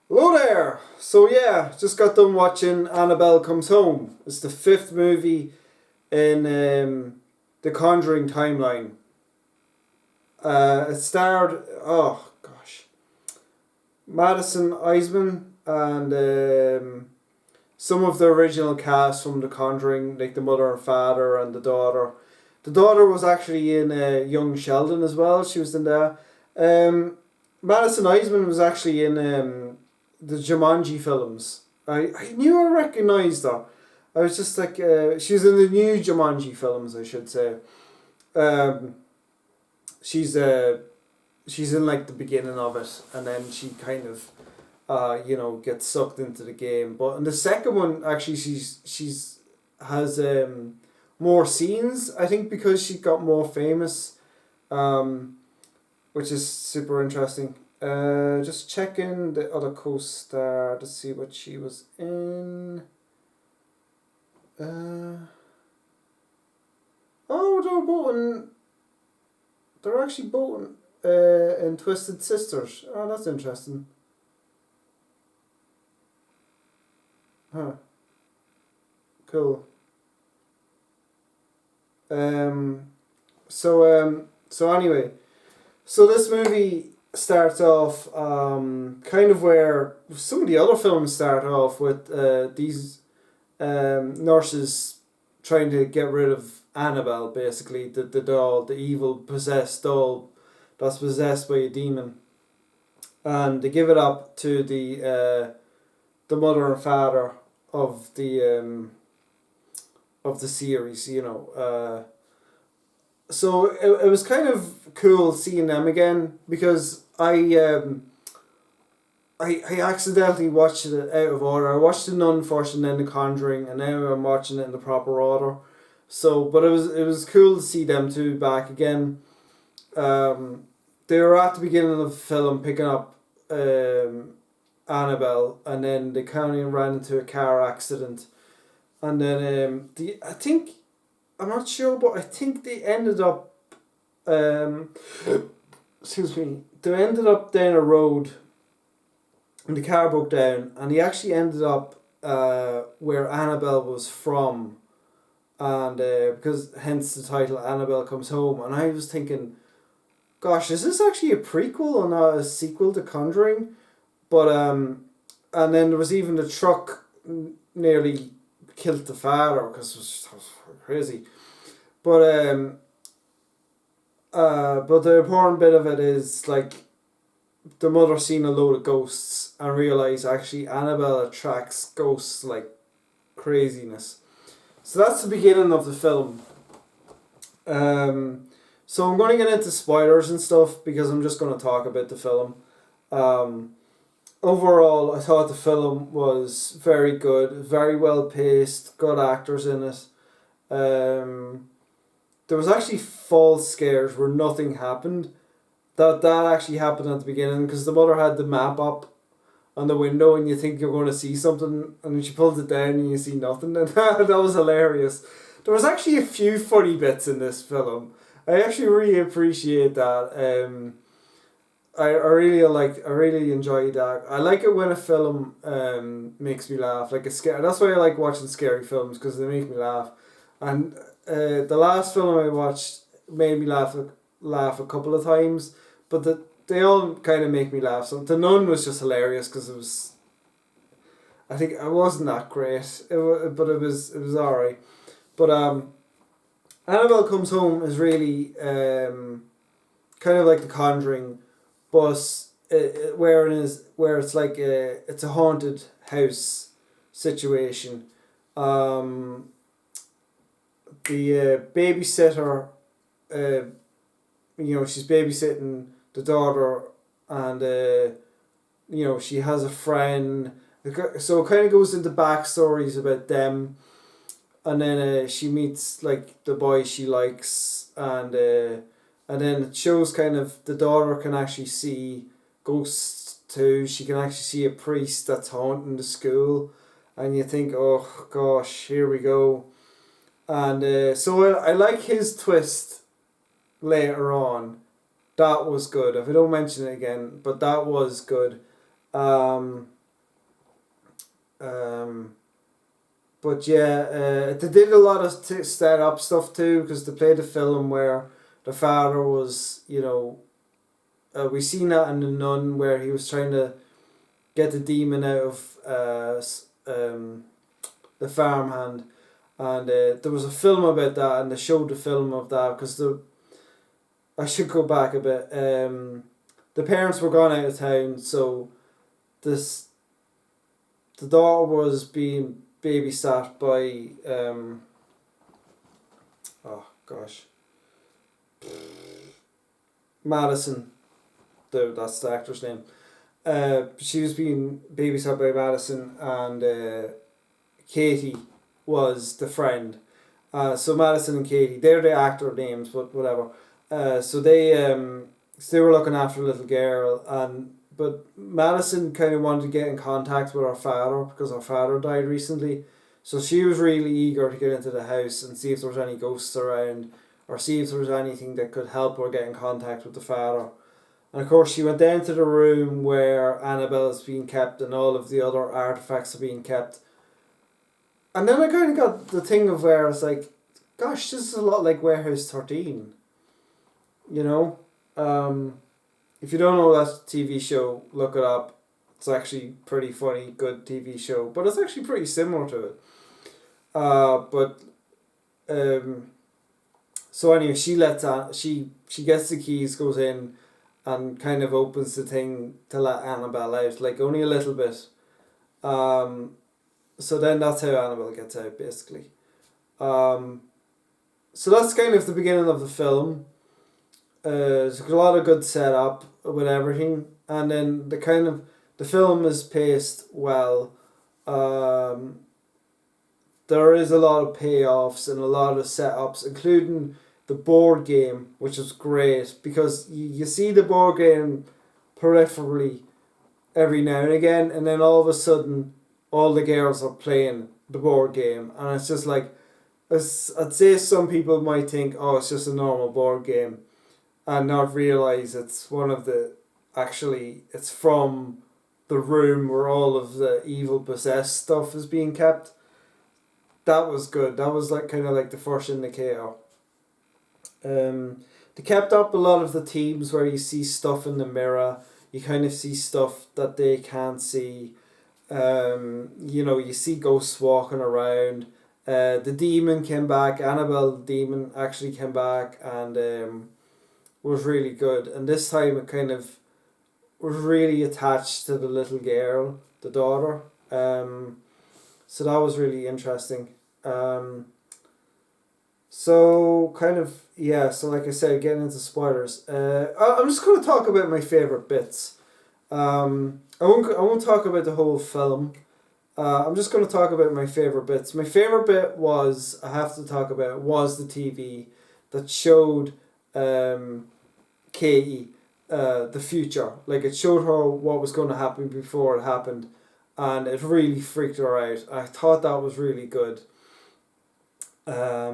Hello there! So yeah, just got done watching Annabelle Comes Home. It's the fifth movie in the Conjuring timeline. It starred, oh gosh, Madison Eisman and some of the original cast from The Conjuring, like the mother and father and the daughter. The daughter was actually in Young Sheldon as well. She was in there. Madison Eisman was actually in the Jumanji films. I knew I recognised her. I was just like, she was in the new Jumanji films, I should say. Um, she's she's in like the beginning of it, and then she kind of, gets sucked into the game. But in the second one, actually, she's has more scenes. I think because she got more famous, um, which is super interesting. Just checking the other co-star to see what she was in. Oh, they're actually both in Twisted Sisters. Oh, that's interesting. Huh. Cool. Um. So anyway, so this movie starts off kind of where some of the other films start off with these nurses trying to get rid of Annabelle, basically the doll, the evil possessed doll that's possessed by a demon, and they give it up to the mother and father of the series. So it was kind of cool seeing them again because I accidentally watched it out of order. I watched The Nun first and then The Conjuring, and now I'm watching it in the proper order. So, but it was cool to see them two back again. They were at the beginning of the film picking up Annabelle, and then they kind of ran into a car accident, and then the I think I'm not sure, but I think they ended up um, excuse me, they ended up down a road and the car broke down, and he actually ended up where Annabelle was from, and because hence the title Annabelle Comes Home, and I was thinking, gosh, is this actually a prequel and not a sequel to Conjuring? But and then there was even the truck nearly killed the father because it was crazy. But but the important bit of it is like the mother seen a load of ghosts and realized actually Annabelle attracts ghosts like craziness. So that's the beginning of the film. Um, so I'm going to get into spoilers and stuff because I'm just going to talk about the film. Um, Overall, I thought the film was very good, very well paced, good actors in it. Um, there was actually false scares where nothing happened. That actually happened at the beginning because the mother had the map up on the window and you think you're going to see something and then she pulls it down and you see nothing, and that was hilarious. There was actually a few funny bits in this film. I actually really appreciate that. I really enjoy that. I like it when a film makes me laugh, like a scare. That's why I like watching scary films because they make me laugh. And the last film I watched made me laugh a couple of times, but they all kind of make me laugh. So The Nun was just hilarious because it was. I think it wasn't that great, but it was alright. But Annabelle Comes Home is really kind of like The Conjuring, but where it's like it's a haunted house situation. Um, the babysitter, uh, she's babysitting the daughter, and she has a friend. So it kind of goes into backstories about them, and then she meets like the boy she likes, and then it shows kind of the daughter can actually see ghosts too. She can actually see a priest that's haunting the school, and you think, oh gosh, here we go. And so I like his twist later on. That was good. If I don't mention it again, but that was good. Um, but yeah, they did a lot of set up stuff too because they played a film where the father was, we seen that in the Nun where he was trying to get the demon out of the farmhand, and there was a film about that, and they showed the film of that because I should go back a bit. The parents were gone out of town, so this the daughter was being babysat by oh gosh, Madison. That's the actor's name. She was being babysat by Madison, and Katie was the friend. So Madison and Katie, they're the actor names, but whatever. So they were looking after a little girl, but Madison kind of wanted to get in contact with her father because her father died recently. So she was really eager to get into the house and see if there was any ghosts around, or see if there was anything that could help her get in contact with the father. And of course, she went down to the room where Annabelle is being kept and all of the other artifacts are being kept. And then I kind of got the thing of where it's like, gosh, this is a lot like Warehouse 13. You know? If you don't know that TV show, look it up. It's actually pretty funny, good TV show. But it's actually pretty similar to it. But so anyway, she gets the keys, goes in, and kind of opens the thing to let Annabelle out, like only a little bit. So then that's how Annabelle gets out, basically. So that's kind of the beginning of the film. There's a lot of good setup with everything, and then the film is paced well. There is a lot of payoffs and a lot of setups, including the board game, which is great because you see the board game peripherally every now and again, and then all of a sudden, all the girls are playing the board game, and it's just like, I'd say some people might think, oh, it's just a normal board game, and not realize it's one of it's from the room where all of the evil possessed stuff is being kept. That was good. That was like kind of like the first indicator. They kept up a lot of the themes where you see stuff in the mirror. You kind of see stuff that they can't see. You see ghosts walking around. The demon came back. Annabelle the demon actually came back and was really good. And this time it kind of was really attached to the little girl, the daughter. So that was really interesting. So kind of so like I said, getting into spoilers. I'm just going to talk about my favorite bits. I won't talk about the whole film. I'm just going to talk about my favorite bits. My favorite bit was the TV that showed Katie the future. Like it showed her what was going to happen before it happened, and it really freaked her out. I thought that was really good. There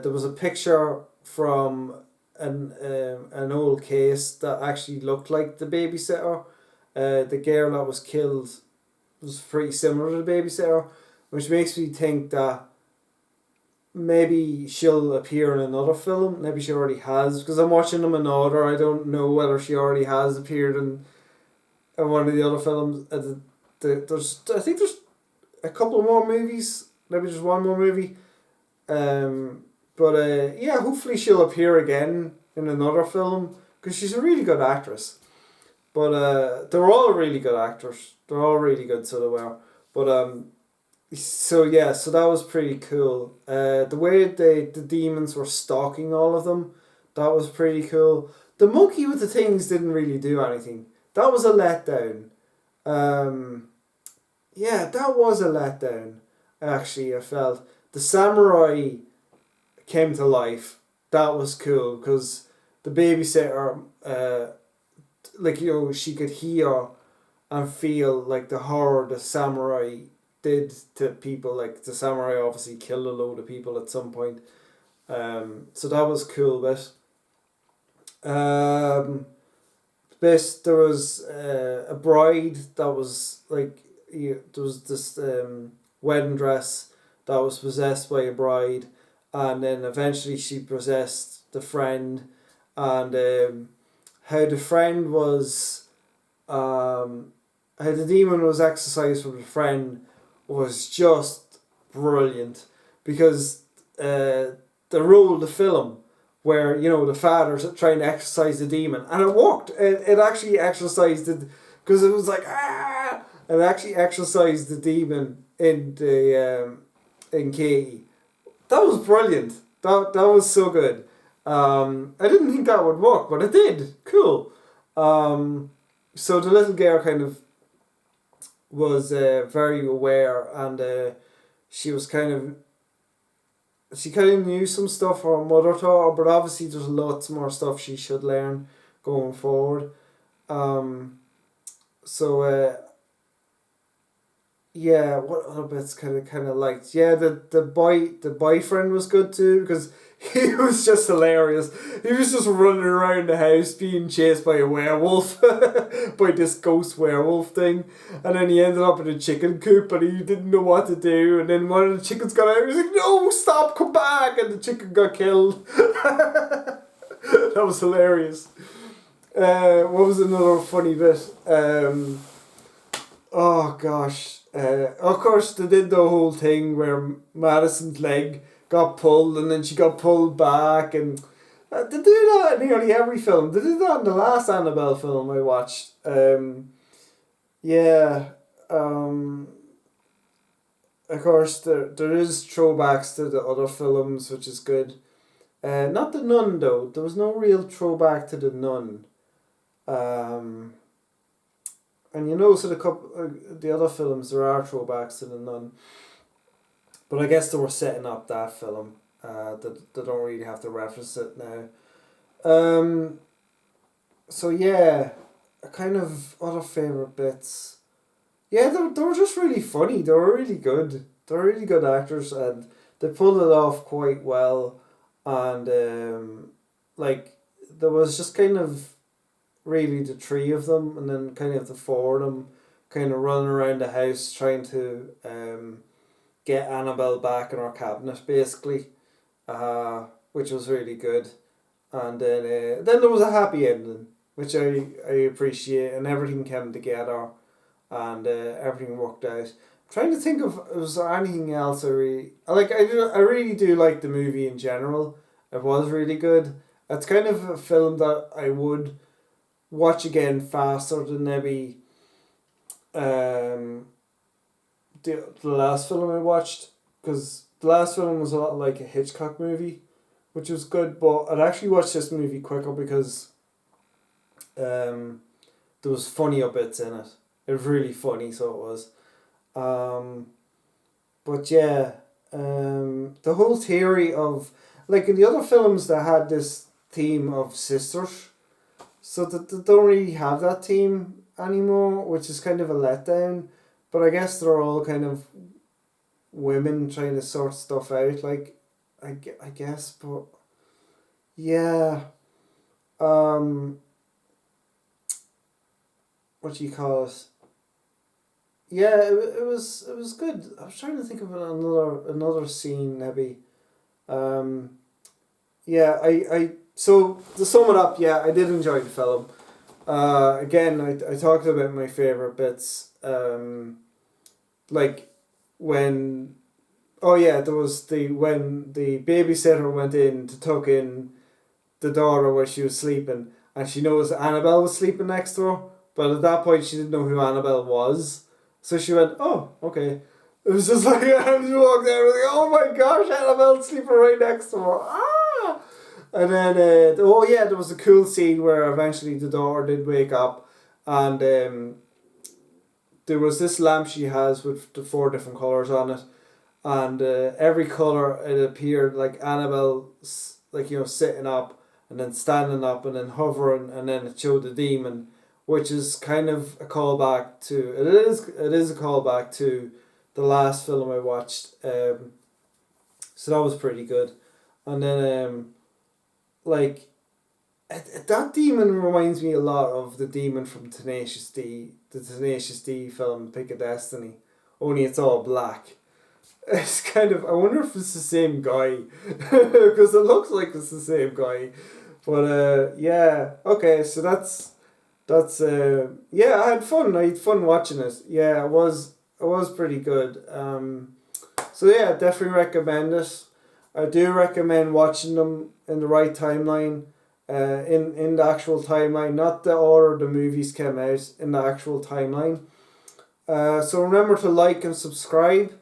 was a picture from an old case that actually looked like the babysitter. The girl that was killed was pretty similar to the babysitter, which makes me think that maybe she'll appear in another film. Maybe she already has, because I'm watching them in order. I don't know whether she already has appeared in one of the other films. I think there's a couple more movies, maybe just one more movie. Hopefully she'll appear again in another film because she's a really good actress. But they're all really good actors. They're all really good, so they were. But so that was pretty cool. The way the demons were stalking all of them, that was pretty cool. The monkey with the things didn't really do anything. That was a letdown. That was a letdown. Actually, I felt the samurai came to life. That was cool because the babysitter, she could hear and feel like the horror the samurai did to people. Like the samurai obviously killed a load of people at some point. So that was cool, but best there was a bride that was like there was this wedding dress that was possessed by a bride, and then eventually she possessed the friend, and how the friend was how the demon was exorcised from the friend was just brilliant, because the role of the film where the father's trying to exorcise the demon, and it worked. It actually exorcised it, because it was like it actually exorcised the demon in Katie. That was brilliant. That was so good. I didn't think that would work, but it did. Cool. So the little girl kind of was very aware, and she kind of knew some stuff her mother taught her, but obviously there's lots more stuff she should learn going forward. So yeah, what other bits kind of liked? Yeah, the boyfriend was good too, because he was just hilarious. He was just running around the house being chased by a werewolf, by this ghost werewolf thing, and then he ended up in a chicken coop, and he didn't know what to do. And then one of the chickens got out. He was like, "No, stop! Come back!" And the chicken got killed. That was hilarious. What was another funny bit? Oh gosh. Of course, they did the whole thing where Madison's leg got pulled, and then she got pulled back, and they do that in nearly every film. They did that in the last Annabelle film I watched. Yeah. Of course, there is throwbacks to the other films, which is good. Not the Nun though. There was no real throwback to the Nun. And so the other films, there are throwbacks to the Nun, but I guess they were setting up that film. They don't really have to reference it now. So yeah, kind of other favorite bits. Yeah, they were just really funny. They were really good. They were really good actors, and they pulled it off quite well. And like there was just kind of really the three of them, and then kind of the four of them kind of running around the house trying to get Annabelle back in her cabinet, basically, which was really good. And then there was a happy ending, which I appreciate, and everything came together, and everything worked out. I'm trying to think of, was there anything else I really I like. I really do like the movie in general. It was really good. It's kind of a film that I would watch again faster than maybe the last film I watched, because the last film was a lot like a Hitchcock movie, which was good, but I'd actually watch this movie quicker because there was funnier bits in it. It was really funny, so it was. But yeah, the whole theory of, like in the other films that had this theme of sisters, so that they don't really have that team anymore, which is kind of a letdown. But I guess they're all kind of women trying to sort stuff out, like, I guess, but yeah. What do you call it? Yeah, it was good. I was trying to think of another scene maybe. Yeah, so to sum it up, yeah, I did enjoy the film. Again, I talked about my favorite bits. Like when, oh yeah, there was when the babysitter went in to tuck in the daughter where she was sleeping, and she knows Annabelle was sleeping next to her, but at that point she didn't know who Annabelle was, so she went, "Oh, okay." It was just like I just walked there, I was like, "Oh my gosh, Annabelle's sleeping right next to her!" Ah. And then, oh yeah, there was a cool scene where eventually the daughter did wake up, and there was this lamp she has with the four different colours on it, and every colour it appeared like Annabelle, like sitting up, and then standing up, and then hovering, and then it showed the demon, which is kind of a callback to, it is a callback to the last film I watched. So that was pretty good, and then like That demon reminds me a lot of the demon from Tenacious D, the Tenacious D film Pick a Destiny, only it's all black. It's kind of, I wonder if it's the same guy, because it looks like it's the same guy. But yeah, okay, so that's yeah, I had fun. I had fun watching it. Yeah, it was pretty good. So yeah, definitely recommend it. I do recommend watching them in the right timeline, in the actual timeline, not the order the movies came out, in the actual timeline. So remember to like and subscribe.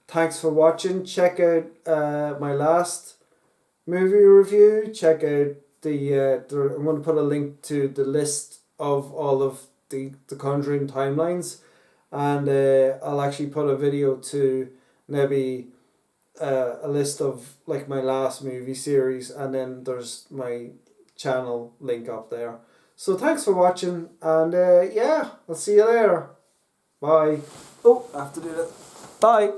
Thanks for watching. Check out my last movie review. Check out I'm going to put a link to the list of all of the Conjuring timelines, and I'll actually put a video to maybe a list of like my last movie series, and then there's my channel link up there. So thanks for watching, and yeah, I'll see you later. Bye. Oh, I have to do that. Bye.